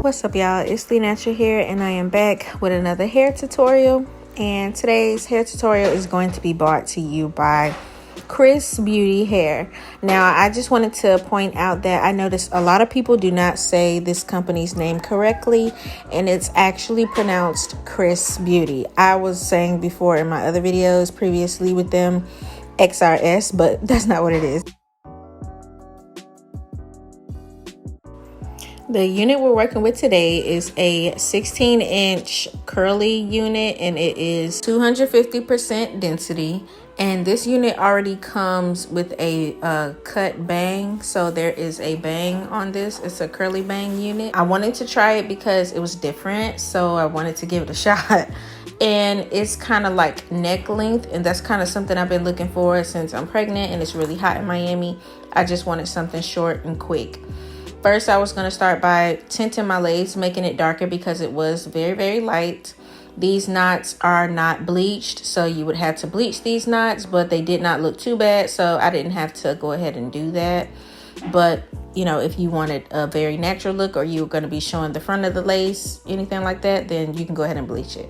What's up, y'all? It's LiiNatural here, and I am back with another hair tutorial. And today's hair tutorial is going to be brought to you by Xrsbeauty Hair. Now, I just wanted to point out that I noticed a lot of people do not say this company's name correctly, and it's actually pronounced Xrsbeauty. I was saying before in my other videos previously with them XRS, but that's not what it is. The unit we're working with today is a 16-inch curly unit, and it is 250% density. And this unit already comes with a cut bang, so there is a bang on this. It's a curly bang unit. I wanted to try it because it was different, so I wanted to give it a shot. And it's kind of like neck length, and that's kind of something I've been looking for since I'm pregnant and it's really hot in Miami. I just wanted something short and quick. First, I was going to start by tinting my lace, making it darker because it was very, very light. These knots are not bleached, so you would have to bleach these knots, but they did not look too bad, so I didn't have to go ahead and do that. But, you know, if you wanted a very natural look or you were going to be showing the front of the lace, anything like that, then you can go ahead and bleach it.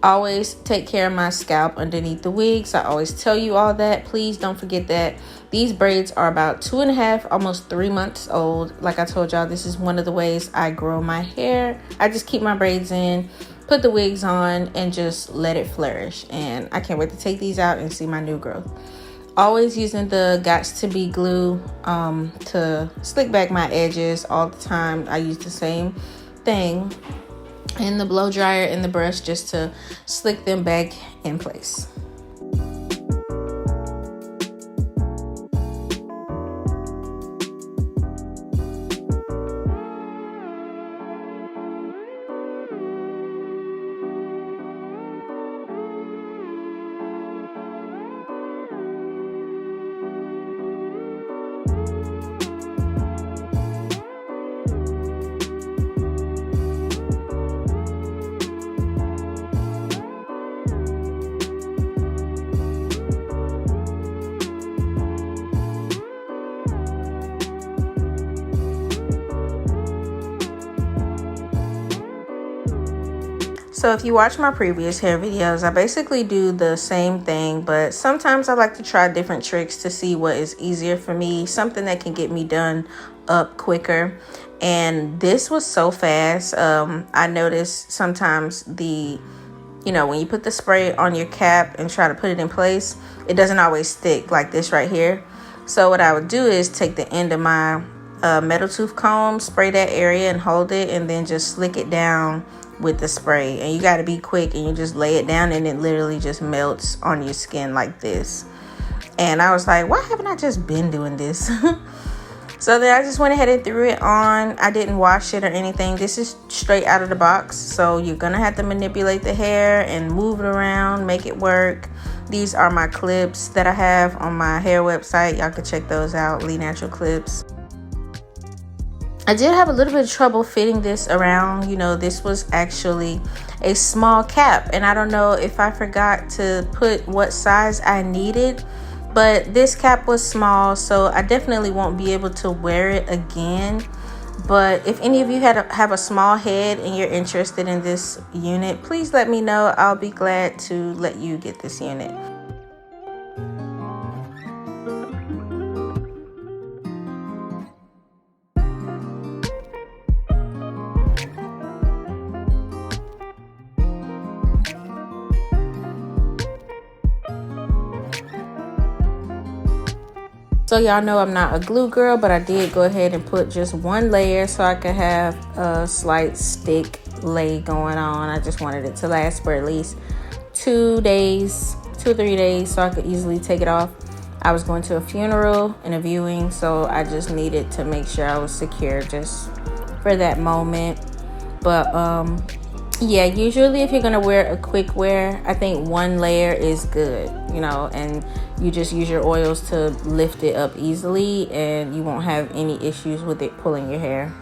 Always take care of my scalp underneath the wigs. I always tell you all that. Please don't forget that. These braids are about 2.5, almost 3 months old. Like I told y'all, this is one of the ways I grow my hair. I just keep my braids in, put the wigs on, and just let it flourish. And I can't wait to take these out and see my new growth. Always using the Gots to Be glue to slick back my edges all the time. I use the same thing in the blow dryer and the brush just to slick them back in place. So if you watch my previous hair videos, I basically do the same thing, but sometimes I like to try different tricks to see what is easier for me, something that can get me done up quicker. And this was so fast. I noticed sometimes when you put the spray on your cap and try to put it in place, it doesn't always stick like this right here. So what I would do is take the end of my metal tooth comb, spray that area and hold it, and then just slick it down with the spray. And you got to be quick, and you just lay it down and it literally just melts on your skin like this. And I was like, why haven't I just been doing this? So then I just went ahead and threw it on. I didn't wash it or anything. This is straight out of the box, so you're gonna have to manipulate the hair and move it around, make it work. These are my clips that I have on my hair website. Y'all can check those out, LiiNatural clips. I did have a little bit of trouble fitting this around. This was actually a small cap, and I don't know if I forgot to put what size I needed, but this cap was small, so I definitely won't be able to wear it again. But if any of you have a small head and you're interested in this unit, please let me know. I'll be glad to let you get this unit. So y'all know I'm not a glue girl, but I did go ahead and put just one layer so I could have a slight stick lay going on. I just wanted it to last for at least 2 days, 2 or 3 days, so I could easily take it off. I was going to a funeral and a viewing, so I just needed to make sure I was secure just for that moment. But yeah, usually if you're gonna wear a quick wear, I think one layer is good, and you just use your oils to lift it up easily, and you won't have any issues with it pulling your hair.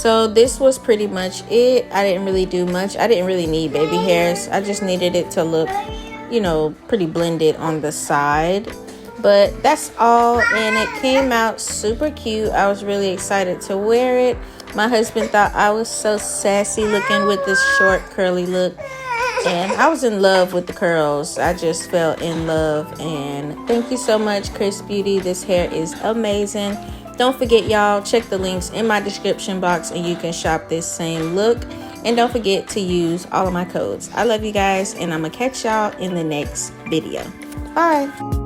So this was pretty much it. I didn't really do much. I didn't really need baby hairs. I just needed it to look, you know, pretty blended on the side. But that's all, and it came out super cute. I was really excited to wear it. My husband thought I was so sassy looking with this short curly look, and I was in love with the curls. I just fell in love. And thank you so much, Xrsbeauty. This hair is amazing. Don't forget, y'all, check the links in my description box and you can shop this same look. And don't forget to use all of my codes. I love you guys, and I'm gonna catch y'all in the next video. Bye.